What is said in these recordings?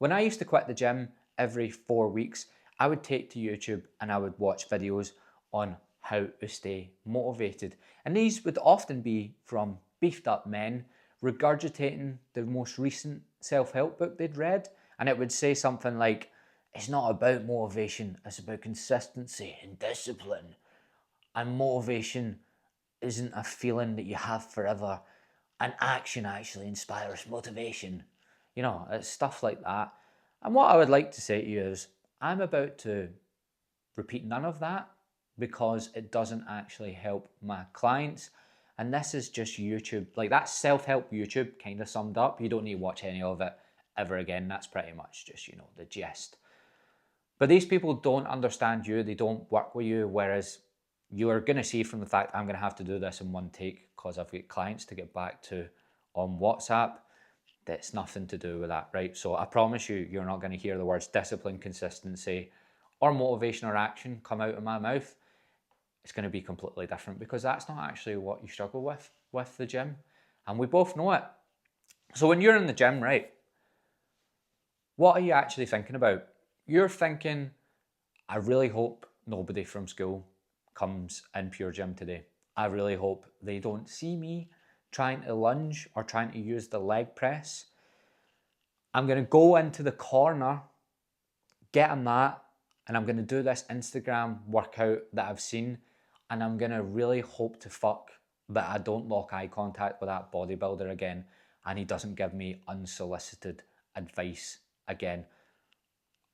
When I used to quit the gym every 4 weeks, I would take to YouTube and I would watch videos on how to stay motivated. And these would often be from beefed up men regurgitating the most recent self help book they'd read. And it would say something like, it's not about motivation, it's about consistency and discipline. And motivation isn't a feeling that you have forever. And action actually inspires motivation. You know, it's stuff like that. And what I would like to say to you is, I'm about to repeat none of that because it doesn't actually help my clients. And this is just YouTube. Like, that's self-help YouTube kind of summed up. You don't need to watch any of it ever again. That's pretty much just, you know, the gist. But these people don't understand you. They don't work with you. Whereas you are going to see from the fact I'm going to have to do this in one take because I've got clients to get back to on WhatsApp. That's nothing to do with that, right? So I promise you, you're not going to hear the words discipline, consistency, or motivation or action come out of my mouth. It's going to be completely different because that's not actually what you struggle with the gym. And we both know it. So when you're in the gym, right, what are you actually thinking about? You're thinking, I really hope nobody from school comes in Pure Gym today. I really hope they don't see me trying to lunge or trying to use the leg press. I'm going to go into the corner, get a mat, and I'm going to do this Instagram workout that I've seen, and I'm going to really hope to fuck that I don't lock eye contact with that bodybuilder again and he doesn't give me unsolicited advice again.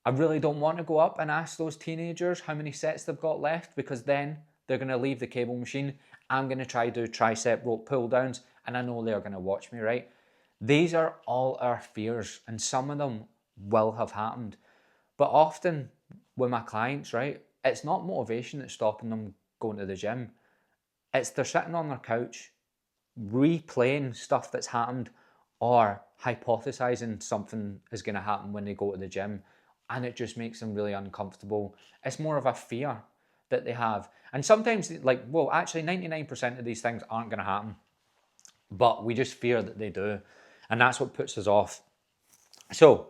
I really don't want to go up and ask those teenagers how many sets they've got left because then they're going to leave the cable machine. I'm going to try to do tricep rope pull downs and I know they're going to watch me, right? These are all our fears and some of them will have happened. But often with my clients, right, it's not motivation that's stopping them going to the gym. It's they're sitting on their couch replaying stuff that's happened or hypothesizing something is going to happen when they go to the gym, and it just makes them really uncomfortable. It's more of a fear that they have. And sometimes, like, well, actually 99% of these things aren't going to happen, but we just fear that they do, and that's what puts us off. So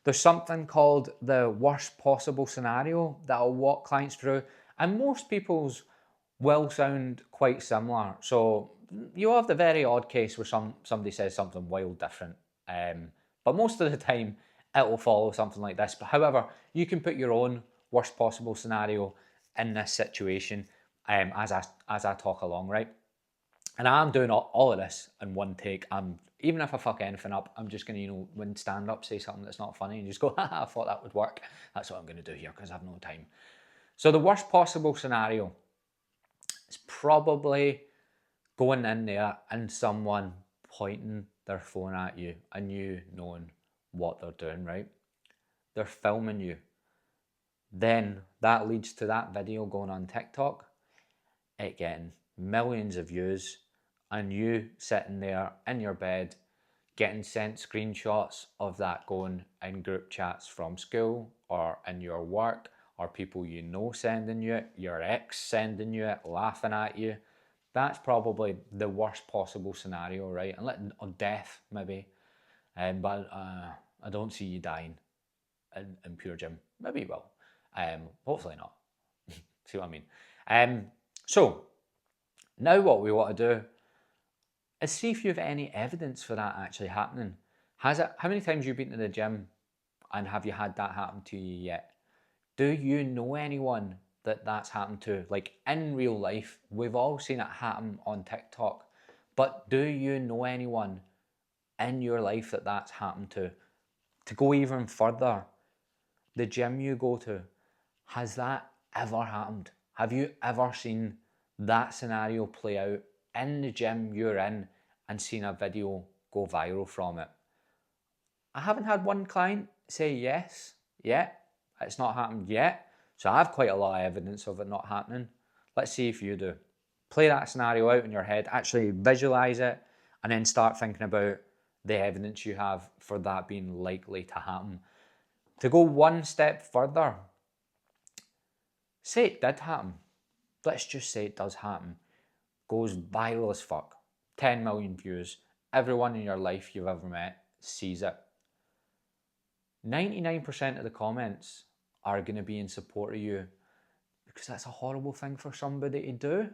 there's something called the worst possible scenario that I'll walk clients through, and most people's will sound quite similar. So you'll have the very odd case where somebody says something wild different, but most of the time it will follow something like this. But however, you can put your own worst possible scenario in this situation as I talk along, right? And I'm doing all of this in one take. Even if I fuck anything up, I'm just gonna, when stand up, say something that's not funny and just go, haha, I thought that would work. That's what I'm gonna do here because I have no time. So the worst possible scenario is probably going in there and someone pointing their phone at you and you knowing what they're doing, right? They're filming you. Then that leads to that video going on TikTok, it getting millions of views, and you sitting there in your bed getting sent screenshots of that going in group chats from school or in your work, or people you know sending you it, your ex sending you it, laughing at you. That's probably the worst possible scenario, right? Or death, maybe. But I don't see you dying in Pure Gym. Maybe you will. Hopefully not. See what I mean? So now what we want to do is see if you have any evidence for that actually happening. How many times have you been to the gym and have you had that happen to you yet? Do you know anyone that that's happened to? Like in real life, we've all seen it happen on TikTok, but do you know anyone in your life that that's happened to? To go even further, the gym you go to, has that ever happened? Have you ever seen that scenario play out in the gym you're in and seen a video go viral from it? I haven't had one client say yes yet. It's not happened yet. So I have quite a lot of evidence of it not happening. Let's see if you do. Play that scenario out in your head, actually visualize it, and then start thinking about the evidence you have for that being likely to happen. To go one step further, say it did happen. Let's just say it does happen. Goes viral as fuck. 10 million views. Everyone in your life you've ever met sees it. 99% of the comments are going to be in support of you, because that's a horrible thing for somebody to do.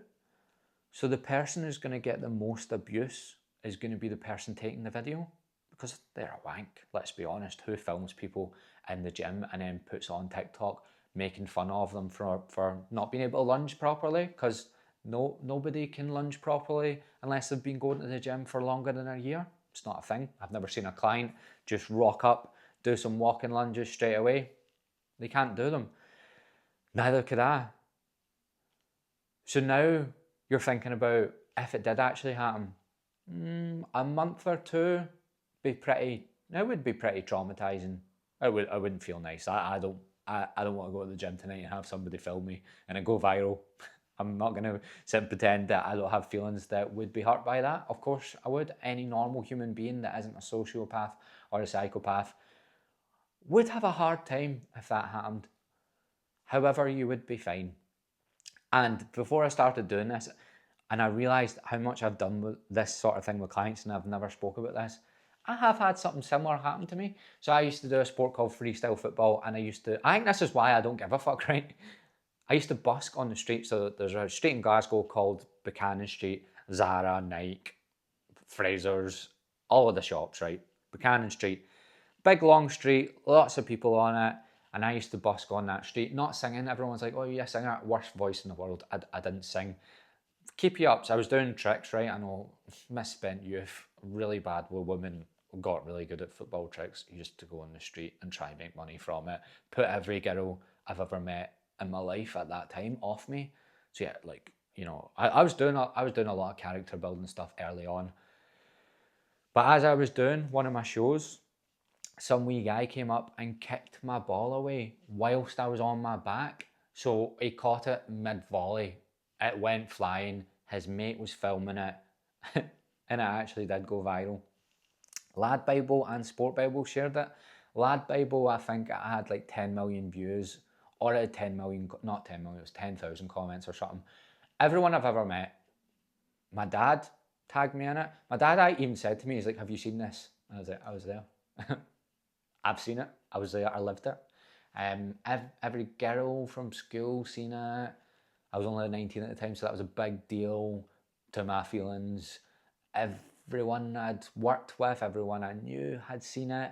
So the person who's going to get the most abuse is going to be the person taking the video, because they're a wank. Let's be honest. Who films people in the gym and then puts on TikTok making fun of them for not being able to lunge properly? Because nobody can lunge properly unless they've been going to the gym for longer than a year. It's not a thing. I've never seen a client just rock up, do some walking lunges straight away. They can't do them. Neither could I. So now you're thinking about, if it did actually happen, a month or two would be pretty traumatizing. I wouldn't feel nice. I don't want to go to the gym tonight and have somebody film me and it go viral. I'm not going to sit and pretend that I don't have feelings that would be hurt by that. Of course I would. Any normal human being that isn't a sociopath or a psychopath would have a hard time if that happened. However, you would be fine. And before I started doing this, and I realised how much I've done with this sort of thing with clients, and I've never spoke about this, I have had something similar happen to me. So I used to do a sport called freestyle football, and I think this is why I don't give a fuck, right? I used to busk on the street. So there's a street in Glasgow called Buchanan Street, Zara, Nike, Fraser's, all of the shops, right? Buchanan Street. Big long street, lots of people on it. And I used to busk on that street, not singing. Everyone's like, oh, you're a singer. Worst voice in the world. I didn't sing. Keep you up. So I was doing tricks, right? I know, misspent youth, really bad with women. Got really good at football tricks. Used to go on the street and try and make money from it. Put every girl I've ever met in my life at that time off me. So yeah, like, you know, I was doing a lot of character building stuff early on. But as I was doing one of my shows, some wee guy came up and kicked my ball away whilst I was on my back. So he caught it mid-volley. It went flying. His mate was filming it. And it actually did go viral. Lad Bible and Sport Bible shared it. Lad Bible, I think it had like 10 million views. Or it had 10 million, not 10 million, it was 10,000 comments or something. Everyone I've ever met. My dad tagged me in it. My dad even said to me, he's like, have you seen this? I was like, I was there. I've seen it. I was there. I lived it. Every girl from school seen it. I was only 19 at the time, so that was a big deal to my feelings. Everyone I'd worked with, everyone I knew had seen it.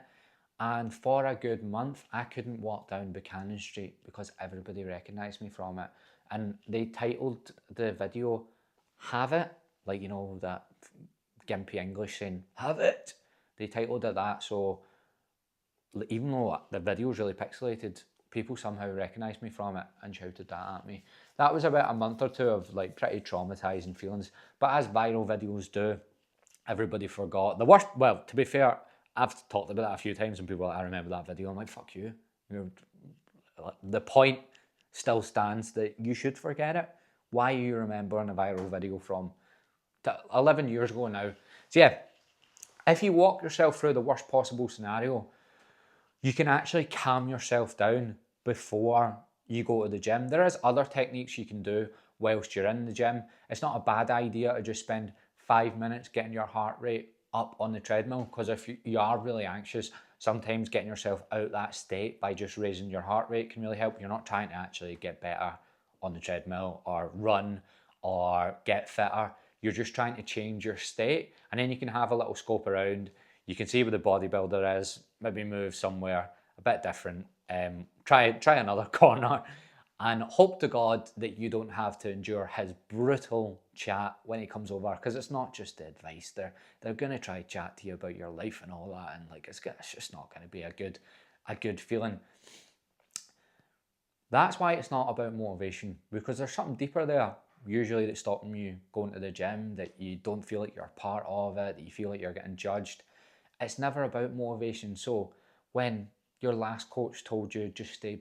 And for a good month, I couldn't walk down Buchanan Street because everybody recognised me from it. And they titled the video, Have It, like, you know, that gimpy English saying, have it. They titled it that, so even though the video was really pixelated, people somehow recognised me from it and shouted that at me. That was about a month or two of like pretty traumatising feelings. But as viral videos do, everybody forgot. The worst, well, to be fair, I've talked about that a few times and people are like, I remember that video. I'm like, fuck you. You know, the point still stands that you should forget it. Why are you remembering a viral video from 11 years ago now? So yeah, if you walk yourself through the worst possible scenario, you can actually calm yourself down before you go to the gym. There is other techniques you can do whilst you're in the gym. It's not a bad idea to just spend 5 minutes getting your heart rate up on the treadmill, because if you are really anxious, sometimes getting yourself out that state by just raising your heart rate can really help. You're not trying to actually get better on the treadmill or run or get fitter. You're just trying to change your state, and then you can have a little scope around. You can see where the bodybuilder is, maybe move somewhere a bit different, try another corner, and hope to God that you don't have to endure his brutal chat when he comes over, because it's not just the advice. They're going to try chat to you about your life and all that, and like it's just not going to be a good feeling. That's why it's not about motivation, because there's something deeper there, usually that's stopping you going to the gym, that you don't feel like you're part of it, that you feel like you're getting judged. It's never about motivation. So when your last coach told you just stay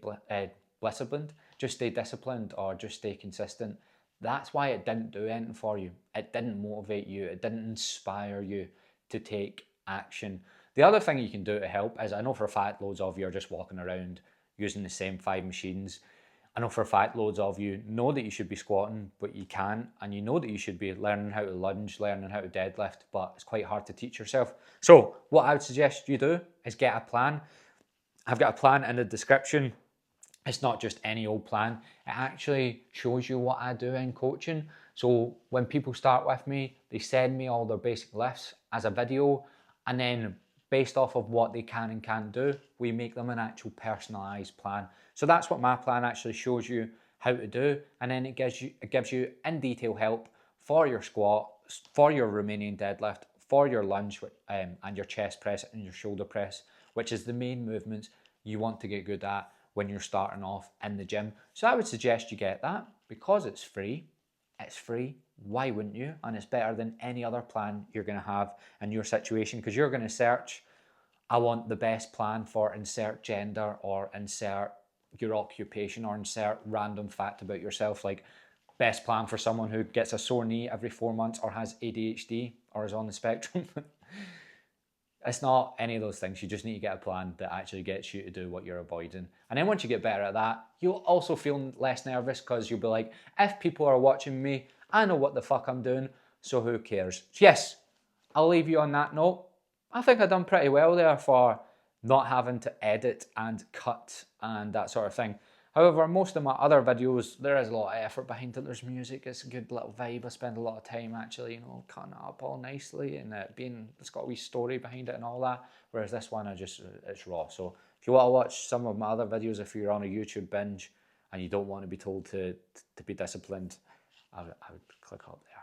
disciplined, just stay disciplined, or just stay consistent, that's why it didn't do anything for you. It didn't motivate you. It didn't inspire you to take action. The other thing you can do to help is, I know for a fact loads of you are just walking around using the same 5 machines. I know for a fact loads of you know that you should be squatting, but you can't, and you know that you should be learning how to lunge, learning how to deadlift, but it's quite hard to teach yourself. So what I would suggest you do is get a plan. I've got a plan in the description. It's not just any old plan. It actually shows you what I do in coaching. So when people start with me, they send me all their basic lifts as a video, and then based off of what they can and can't do, we make them an actual personalized plan. So that's what my plan actually shows you how to do, and then it gives you in detail help for your squat, for your Romanian deadlift, for your lunge, and your chest press and your shoulder press, which is the main movements you want to get good at when you're starting off in the gym. So I would suggest you get that because it's free. It's free. Why wouldn't you? And it's better than any other plan you're going to have in your situation, because you're going to search, I want the best plan for insert gender or insert your occupation or insert random fact about yourself, like best plan for someone who gets a sore knee every 4 months or has ADHD or is on the spectrum. It's not any of those things. You just need to get a plan that actually gets you to do what you're avoiding. And then once you get better at that, you'll also feel less nervous, because you'll be like, if people are watching me, I know what the fuck I'm doing, so who cares? Yes, I'll leave you on that note. I think I've done pretty well there for not having to edit and cut and that sort of thing. However, most of my other videos, there is a lot of effort behind it. There's music, it's a good little vibe. I spend a lot of time actually, cutting it up all nicely, and it's got a wee story behind it and all that. Whereas this one, it's raw. So if you want to watch some of my other videos, if you're on a YouTube binge and you don't want to be told to be disciplined, I would click up there.